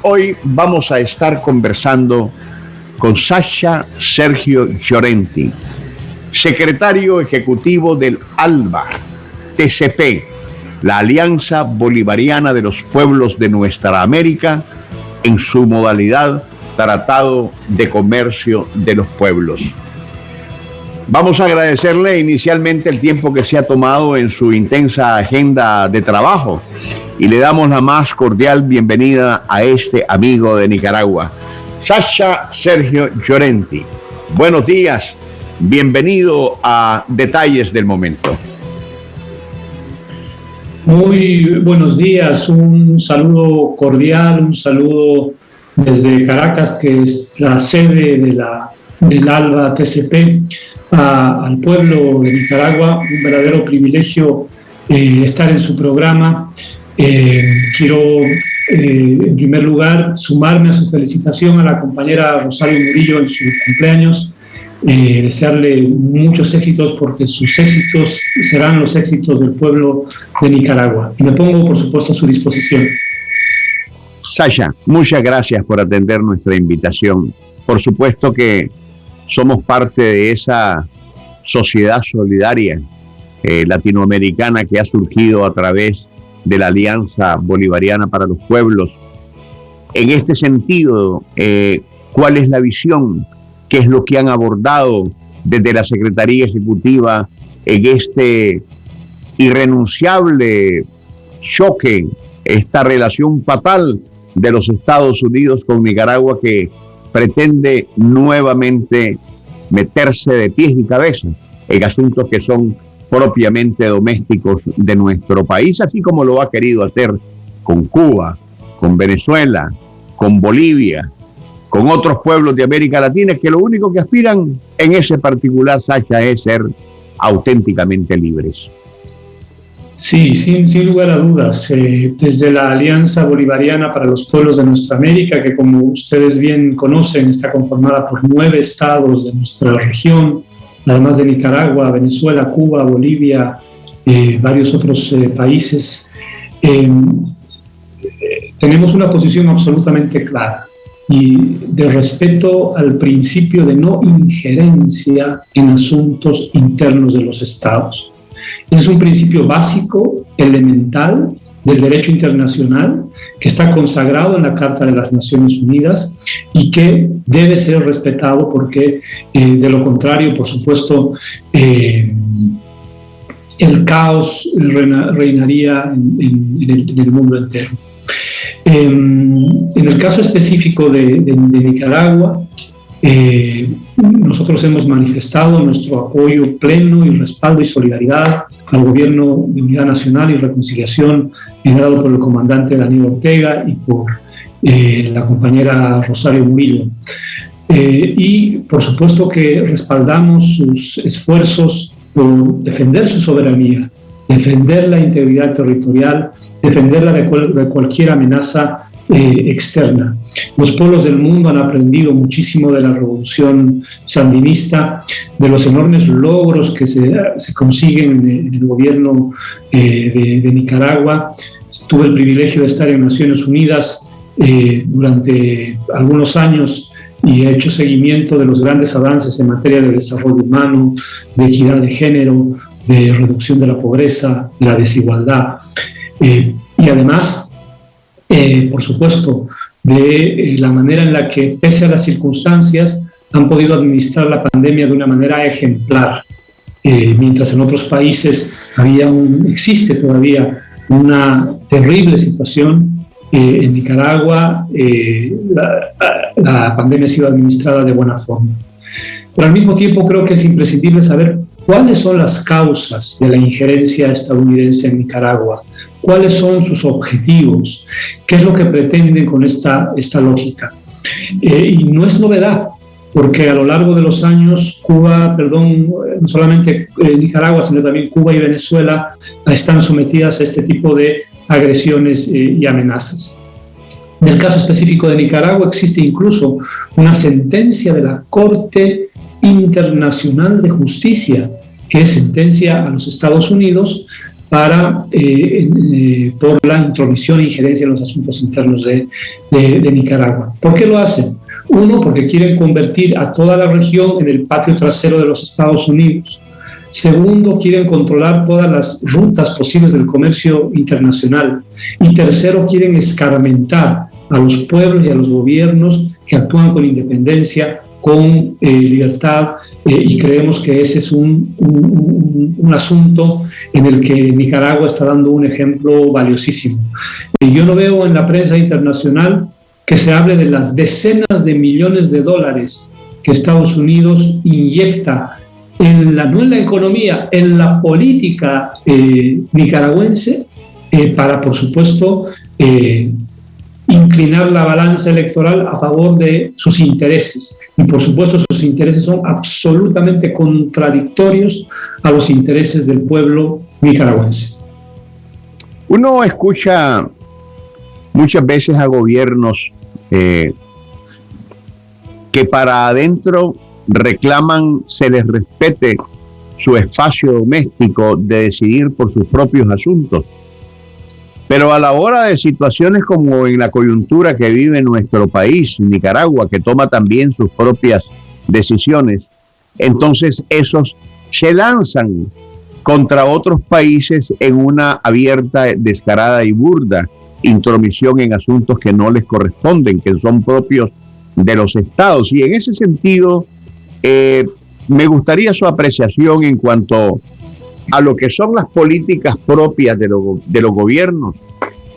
Hoy vamos a estar conversando con Sasha Sergio Llorenti, secretario ejecutivo del ALBA, TCP, la Alianza Bolivariana de los Pueblos de Nuestra América, en su modalidad Tratado de Comercio de los Pueblos. Vamos a agradecerle inicialmente el tiempo que se ha tomado en su intensa agenda de trabajo y le damos la más cordial bienvenida a este amigo de Nicaragua, Sasha Sergio Llorenti. Buenos días, bienvenido a Detalles del Momento. Muy buenos días, un saludo cordial, un saludo desde Caracas, que es la sede del ALBA TCP, al pueblo de Nicaragua. Un verdadero privilegio estar en su programa. Quiero, en primer lugar, sumarme a su felicitación a la compañera Rosario Murillo en su cumpleaños. Desearle muchos éxitos, porque sus éxitos serán los éxitos del pueblo de Nicaragua. Y me pongo, por supuesto, a su disposición. Sasha, muchas gracias por atender nuestra invitación. Por supuesto que somos parte de esa sociedad solidaria latinoamericana que ha surgido a través de la Alianza Bolivariana para los Pueblos. En este sentido, ¿cuál es la visión? ¿Qué es lo que han abordado desde la Secretaría Ejecutiva en este irrenunciable choque, esta relación fatal de los Estados Unidos con Nicaragua, que pretende nuevamente meterse de pies y cabeza en asuntos que son propiamente domésticos de nuestro país, así como lo ha querido hacer con Cuba, con Venezuela, con Bolivia, con otros pueblos de América Latina, que lo único que aspiran en ese particular, Sasha, es ser auténticamente libres? Sí, sin lugar a dudas. Desde la Alianza Bolivariana para los Pueblos de Nuestra América, que como ustedes bien conocen, está conformada por 9 estados de nuestra región, además de Nicaragua, Venezuela, Cuba, Bolivia, varios otros países. Tenemos una posición absolutamente clara y de respeto al principio de no injerencia en asuntos internos de los estados. Ese es un principio básico, elemental del derecho internacional, que está consagrado en la Carta de las Naciones Unidas y que debe ser respetado, porque de lo contrario, por supuesto, el caos reinaría en el mundo entero. En el caso específico de Nicaragua, nosotros hemos manifestado nuestro apoyo pleno y respaldo y solidaridad al Gobierno de Unidad Nacional y Reconciliación liderado por el comandante Daniel Ortega y por la compañera Rosario Murillo. Y por supuesto que respaldamos sus esfuerzos por defender su soberanía, defender la integridad territorial, defenderla de cualquier amenaza externa. Los pueblos del mundo han aprendido muchísimo de la revolución sandinista, de los enormes logros que se consiguen en el gobierno de Nicaragua. Tuve el privilegio de estar en Naciones Unidas durante algunos años y he hecho seguimiento de los grandes avances en materia de desarrollo humano, de equidad de género, de reducción de la pobreza, de la desigualdad. Y además, por supuesto, de la manera en la que, pese a las circunstancias, han podido administrar la pandemia de una manera ejemplar. Mientras en otros países existe todavía una terrible situación, en Nicaragua la pandemia ha sido administrada de buena forma. Pero al mismo tiempo creo que es imprescindible saber cuáles son las causas de la injerencia estadounidense en Nicaragua. ¿Cuáles son sus objetivos? ¿Qué es lo que pretenden con esta lógica? Y no es novedad, porque a lo largo de los años no solamente Nicaragua, sino también Cuba y Venezuela están sometidas a este tipo de agresiones y amenazas. En el caso específico de Nicaragua existe incluso una sentencia de la Corte Internacional de Justicia que sentencia a los Estados Unidos por la intromisión e injerencia en los asuntos internos de Nicaragua. ¿Por qué lo hacen? Uno, porque quieren convertir a toda la región en el patio trasero de los Estados Unidos. Segundo, quieren controlar todas las rutas posibles del comercio internacional. Y tercero, quieren escarmentar a los pueblos y a los gobiernos que actúan con independencia, con libertad, y creemos que ese es un asunto en el que Nicaragua está dando un ejemplo valiosísimo. Yo no veo en la prensa internacional que se hable de las decenas de millones de dólares que Estados Unidos inyecta no en la economía, en la política nicaragüense, para, por supuesto, inclinar la balanza electoral a favor de sus intereses. Y, por supuesto, sus intereses son absolutamente contradictorios a los intereses del pueblo nicaragüense. Uno escucha muchas veces a gobiernos que para adentro reclaman se les respete su espacio doméstico de decidir por sus propios asuntos. Pero a la hora de situaciones como en la coyuntura que vive nuestro país, Nicaragua, que toma también sus propias decisiones, entonces esos se lanzan contra otros países en una abierta, descarada y burda intromisión en asuntos que no les corresponden, que son propios de los estados. Y en ese sentido, me gustaría su apreciación en cuanto a lo que son las políticas propias de los gobiernos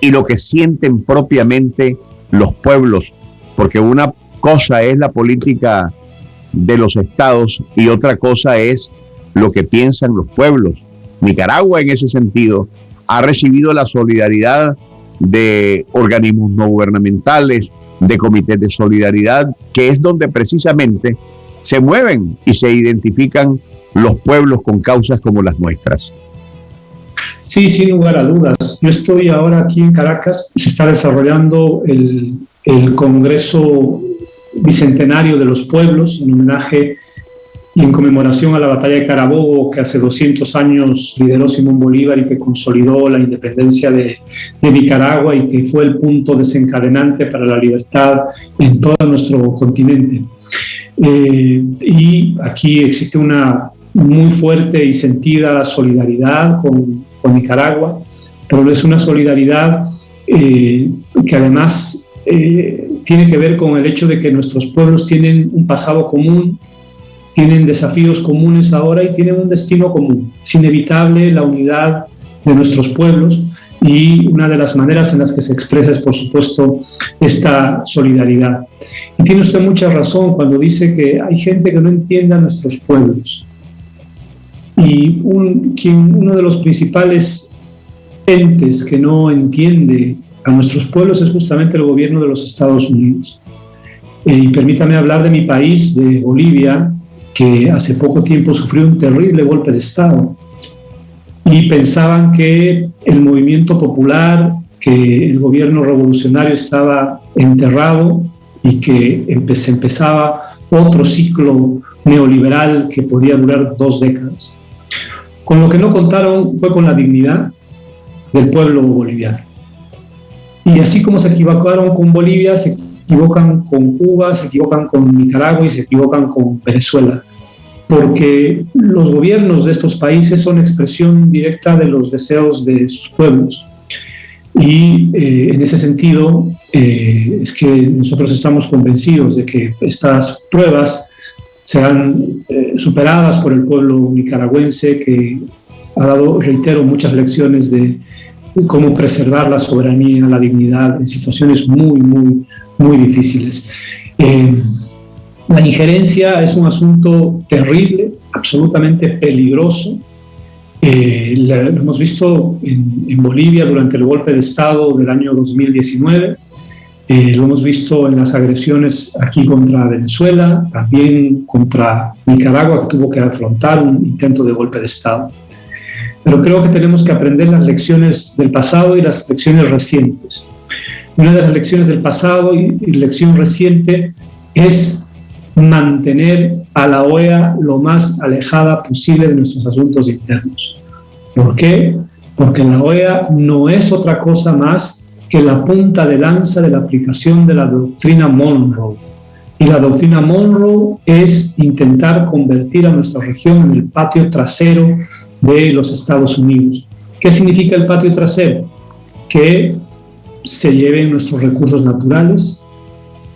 y lo que sienten propiamente los pueblos, porque una cosa es la política de los estados y otra cosa es lo que piensan los pueblos. Nicaragua, en ese sentido, ha recibido la solidaridad de organismos no gubernamentales, de comités de solidaridad, que es donde precisamente se mueven y se identifican los pueblos con causas como las nuestras. Sí, sin lugar a dudas. Yo estoy ahora aquí en Caracas, se está desarrollando el Congreso Bicentenario de los Pueblos, en homenaje y en conmemoración a la batalla de Carabobo, que hace 200 años lideró Simón Bolívar y que consolidó la independencia de Nicaragua y que fue el punto desencadenante para la libertad en todo nuestro continente. Y aquí existe una muy fuerte y sentida solidaridad con Nicaragua, pero es una solidaridad que además tiene que ver con el hecho de que nuestros pueblos tienen un pasado común, tienen desafíos comunes ahora y tienen un destino común. Es inevitable la unidad de nuestros pueblos y una de las maneras en las que se expresa es, por supuesto, esta solidaridad. Y tiene usted mucha razón cuando dice que hay gente que no entiende a nuestros pueblos. Y uno de los principales entes que no entiende a nuestros pueblos es justamente el gobierno de los Estados Unidos. Y permítame hablar de mi país, de Bolivia, que hace poco tiempo sufrió un terrible golpe de Estado. Y pensaban que el movimiento popular, que el gobierno revolucionario estaba enterrado y que empezaba otro ciclo neoliberal que podía durar 2 décadas. Con lo que no contaron fue con la dignidad del pueblo boliviano. Y así como se equivocaron con Bolivia, se equivocan con Cuba, se equivocan con Nicaragua y se equivocan con Venezuela, porque los gobiernos de estos países son expresión directa de los deseos de sus pueblos. Y en ese sentido es que nosotros estamos convencidos de que estas pruebas serán superadas por el pueblo nicaragüense, que ha dado, reitero, muchas lecciones de cómo preservar la soberanía, la dignidad en situaciones muy, muy, muy difíciles. La injerencia es un asunto terrible, absolutamente peligroso. Lo hemos visto en Bolivia durante el golpe de Estado del año 2019, lo hemos visto en las agresiones aquí contra Venezuela, también contra Nicaragua, que tuvo que afrontar un intento de golpe de Estado. Pero creo que tenemos que aprender las lecciones del pasado y las lecciones recientes. Una de las lecciones del pasado y lección reciente es mantener a la OEA lo más alejada posible de nuestros asuntos internos. ¿Por qué? porque la OEA no es otra cosa más que la punta de lanza de la aplicación de la doctrina Monroe. Y la doctrina Monroe es intentar convertir a nuestra región en el patio trasero de los Estados Unidos. ¿Qué significa el patio trasero? Que se lleven nuestros recursos naturales,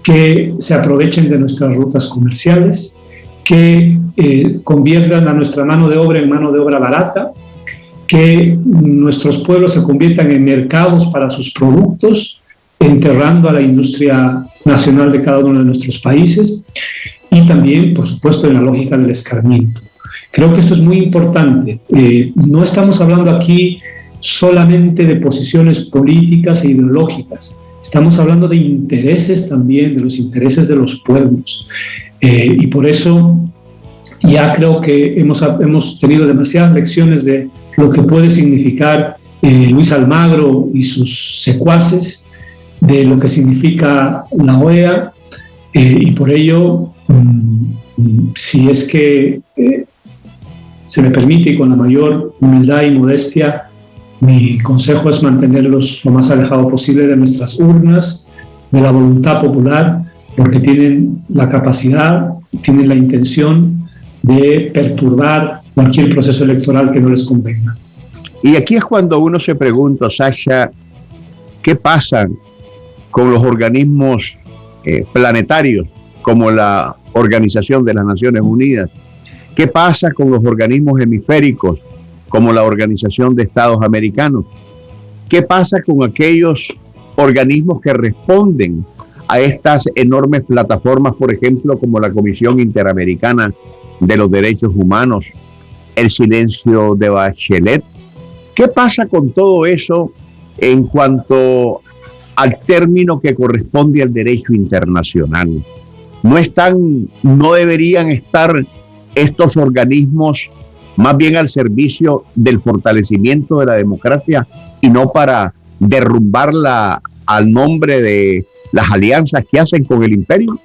que se aprovechen de nuestras rutas comerciales, que conviertan a nuestra mano de obra en mano de obra barata, que nuestros pueblos se conviertan en mercados para sus productos, enterrando a la industria nacional de cada uno de nuestros países, y también, por supuesto, en la lógica del escarmiento. Creo que esto es muy importante. No estamos hablando aquí solamente de posiciones políticas e ideológicas, estamos hablando de intereses también, de los intereses de los pueblos. Y por eso ya creo que hemos tenido demasiadas lecciones de lo que puede significar Luis Almagro y sus secuaces, de lo que significa la OEA, y por ello, si es que se me permite y con la mayor humildad y modestia, mi consejo es mantenerlos lo más alejado posible de nuestras urnas, de la voluntad popular, porque tienen la capacidad, tienen la intención de perturbar cualquier proceso electoral que no les convenga. Y aquí es cuando uno se pregunta, Sasha, ¿qué pasa con los organismos planetarios como la Organización de las Naciones Unidas? ¿Qué pasa con los organismos hemisféricos como la Organización de Estados Americanos? ¿Qué pasa con aquellos organismos que responden a estas enormes plataformas, por ejemplo, como la Comisión Interamericana de los Derechos Humanos, el silencio de Bachelet? ¿Qué pasa con todo eso en cuanto al término que corresponde al derecho internacional? ¿No deberían estar estos organismos más bien al servicio del fortalecimiento de la democracia y no para derrumbarla al nombre de las alianzas que hacen con el imperio?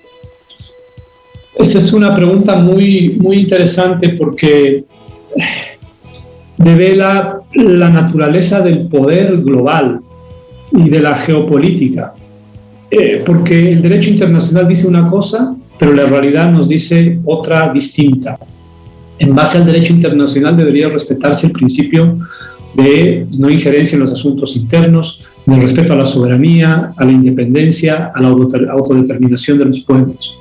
Esa es una pregunta muy, muy interesante porque devela la naturaleza del poder global y de la geopolítica. Porque el derecho internacional dice una cosa, pero la realidad nos dice otra distinta. En base al derecho internacional debería respetarse el principio de no injerencia en los asuntos internos, del respeto a la soberanía, a la independencia, a la autodeterminación de los pueblos.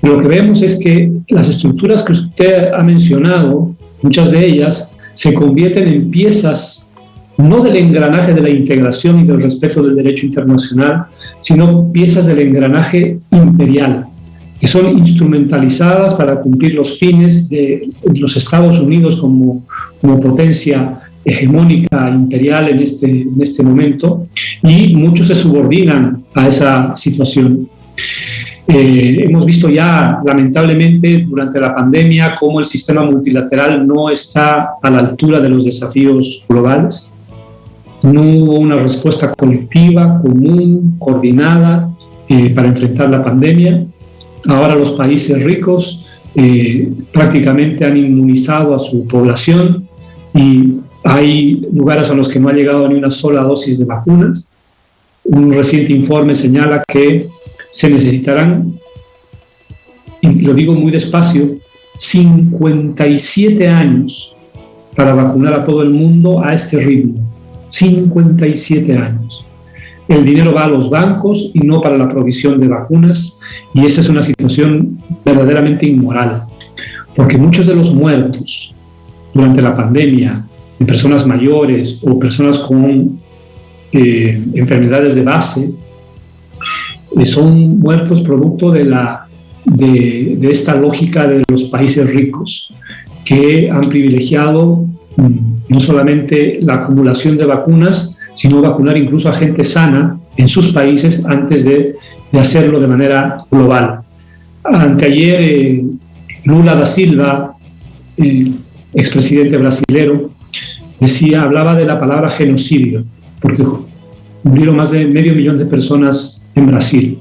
Lo que vemos es que las estructuras que usted ha mencionado, muchas de ellas, se convierten en piezas no del engranaje de la integración y del respeto del derecho internacional, sino piezas del engranaje imperial, que son instrumentalizadas para cumplir los fines de los Estados Unidos como potencia hegemónica imperial en este momento, y muchos se subordinan a esa situación. Hemos visto ya, lamentablemente, durante la pandemia, cómo el sistema multilateral no está a la altura de los desafíos globales. No hubo una respuesta colectiva, común, coordinada para enfrentar la pandemia. Ahora los países ricos prácticamente han inmunizado a su población y hay lugares a los que no ha llegado ni una sola dosis de vacunas. Un reciente informe señala que se necesitarán, y lo digo muy despacio, 57 años para vacunar a todo el mundo a este ritmo. 57 años. El dinero va a los bancos y no para la provisión de vacunas, y esa es una situación verdaderamente inmoral, porque muchos de los muertos durante la pandemia, de personas mayores o personas con enfermedades de base, son muertos producto de esta lógica de los países ricos, que han privilegiado no solamente la acumulación de vacunas, sino vacunar incluso a gente sana en sus países antes de hacerlo de manera global. Anteayer, Lula da Silva, expresidente brasilero, hablaba de la palabra genocidio, porque murieron más de 500.000 de personas en Brasil.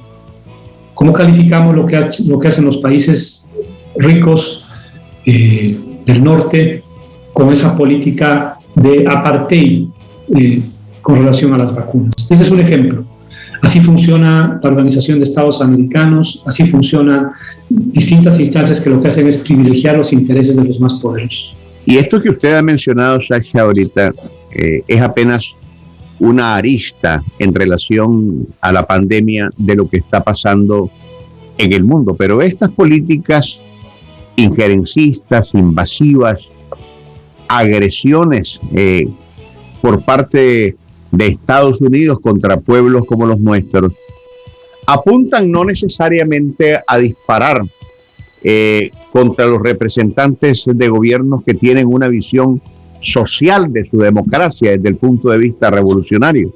¿Cómo calificamos lo que hacen los países ricos del norte con esa política de apartheid con relación a las vacunas. Ese es un ejemplo. Así funciona la Organización de Estados Americanos, así funcionan distintas instancias que lo que hacen es privilegiar los intereses de los más poderosos. Y esto que usted ha mencionado, Sasha, ahorita, es apenas una arista en relación a la pandemia de lo que está pasando en el mundo. Pero estas políticas injerencistas, invasivas, agresiones por parte de Estados Unidos contra pueblos como los nuestros, apuntan no necesariamente a disparar contra los representantes de gobiernos que tienen una visión social de su democracia desde el punto de vista revolucionario,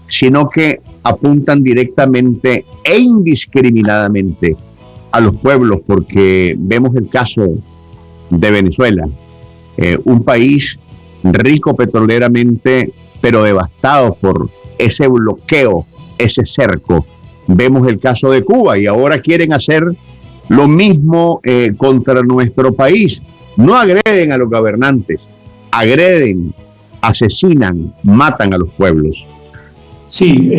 sino que apuntan directamente e indiscriminadamente a los pueblos, porque vemos el caso de Venezuela, un país rico petroleramente, pero devastado por ese bloqueo, ese cerco. Vemos el caso de Cuba y ahora quieren hacer lo mismo contra nuestro país. No agreden a los gobernantes, agreden, asesinan, matan a los pueblos. Sí,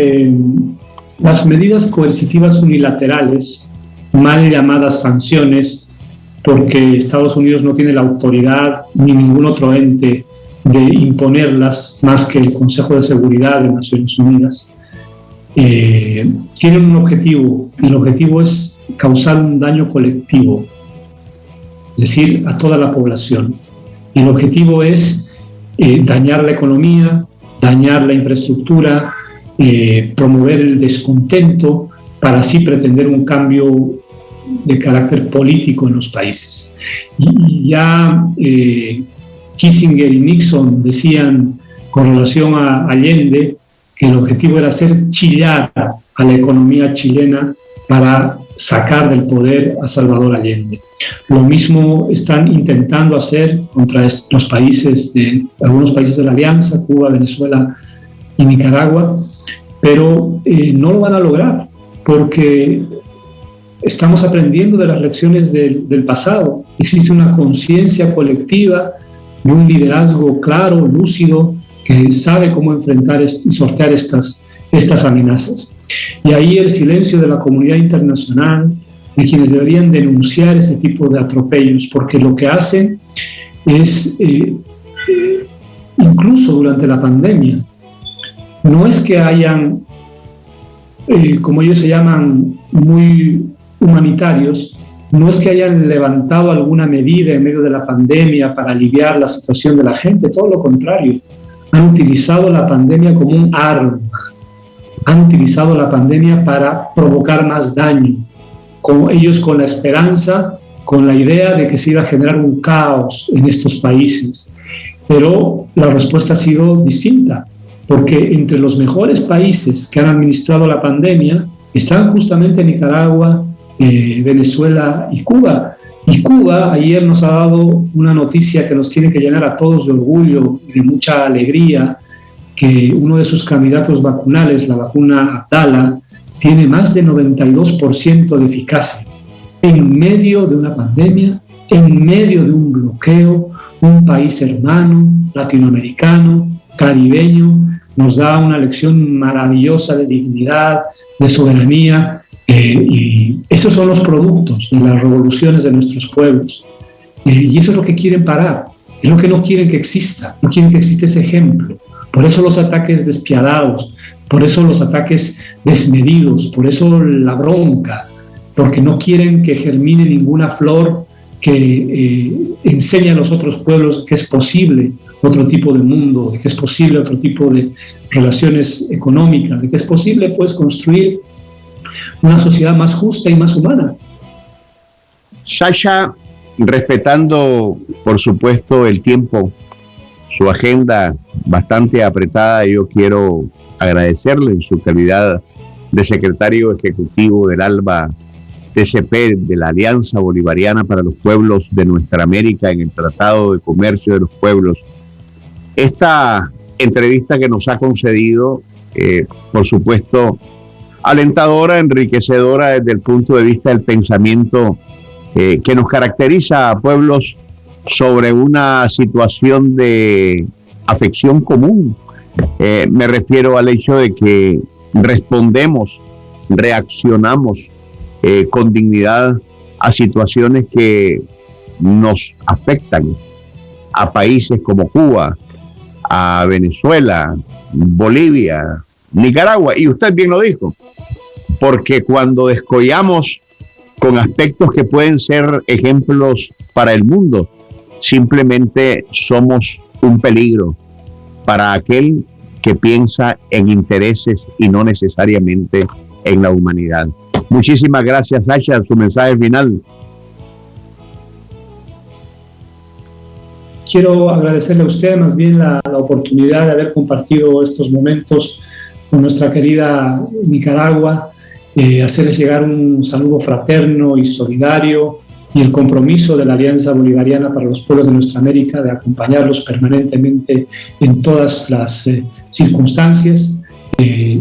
las medidas coercitivas unilaterales, mal llamadas sanciones, porque Estados Unidos no tiene la autoridad ni ningún otro ente de imponerlas más que el Consejo de Seguridad de Naciones Unidas, tienen un objetivo, y el objetivo es causar un daño colectivo, es decir, a toda la población. Y el objetivo es dañar la economía, dañar la infraestructura, promover el descontento para así pretender un cambio de carácter político en los países. Y ya Kissinger y Nixon decían con relación a Allende que el objetivo era hacer chillar a la economía chilena para sacar del poder a Salvador Allende. Lo mismo están intentando hacer contra los países algunos países de la Alianza, Cuba, Venezuela y Nicaragua, pero no lo van a lograr porque estamos aprendiendo de las lecciones del pasado. Existe una conciencia colectiva y un liderazgo claro, lúcido, que sabe cómo enfrentar y sortear estas amenazas. Y ahí el silencio de la comunidad internacional, de quienes deberían denunciar este tipo de atropellos, porque lo que hacen es, incluso durante la pandemia, no es que hayan, como ellos se llaman, muy humanitarios, no es que hayan levantado alguna medida en medio de la pandemia para aliviar la situación de la gente, todo lo contrario. Han utilizado la pandemia como un arma, han utilizado la pandemia para provocar más daño, ellos con la esperanza, con la idea de que se iba a generar un caos en estos países. Pero la respuesta ha sido distinta, porque entre los mejores países que han administrado la pandemia están justamente Nicaragua, Venezuela y Cuba. Y Cuba ayer nos ha dado una noticia que nos tiene que llenar a todos de orgullo y de mucha alegría, que uno de sus candidatos vacunales, la vacuna Abdala, tiene más de 92% de eficacia en medio de una pandemia, en medio de un bloqueo. Un país hermano, latinoamericano, caribeño, nos da una lección maravillosa de dignidad, de soberanía, y esos son los productos de las revoluciones de nuestros pueblos. Y eso es lo que quieren parar, es lo que no quieren que exista, no quieren que exista ese ejemplo. Por eso los ataques despiadados, por eso los ataques desmedidos, por eso la bronca, porque no quieren que germine ninguna flor que enseñe a los otros pueblos que es posible otro tipo de mundo, de que es posible otro tipo de relaciones económicas, de que es posible pues construir una sociedad más justa y más humana. Sasha, respetando por supuesto el tiempo, su agenda bastante apretada, yo quiero agradecerle en su calidad de secretario ejecutivo del ALBA TCP, de la Alianza Bolivariana para los Pueblos de Nuestra América, en el Tratado de Comercio de los Pueblos, esta entrevista que nos ha concedido, por supuesto, alentadora, enriquecedora desde el punto de vista del pensamiento que nos caracteriza a pueblos sobre una situación de afección común Me refiero al hecho de que reaccionamos con dignidad a situaciones que nos afectan, a países como Cuba, a Venezuela, Bolivia, Nicaragua, y usted bien lo dijo, porque cuando descollamos con aspectos que pueden ser ejemplos para el mundo, simplemente somos un peligro para aquel que piensa en intereses y no necesariamente en la humanidad. Muchísimas gracias, Sasha. Su mensaje final. Quiero agradecerle a usted más bien la oportunidad de haber compartido estos momentos con nuestra querida Nicaragua, hacerles llegar un saludo fraterno y solidario y el compromiso de la Alianza Bolivariana para los Pueblos de Nuestra América de acompañarlos permanentemente en todas las circunstancias.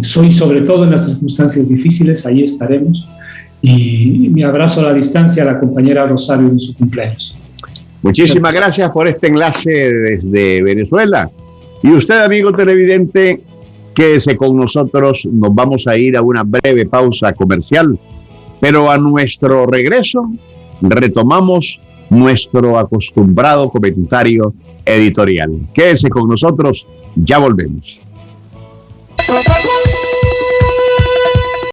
Sobre todo en las circunstancias difíciles, ahí estaremos. Y mi abrazo a la distancia a la compañera Rosario en su cumpleaños. Muchísimas gracias por este enlace desde Venezuela. Y usted, amigo televidente, quédese con nosotros. Nos vamos a ir a una breve pausa comercial, pero a nuestro regreso retomamos nuestro acostumbrado comentario editorial. Quédese con nosotros, ya volvemos.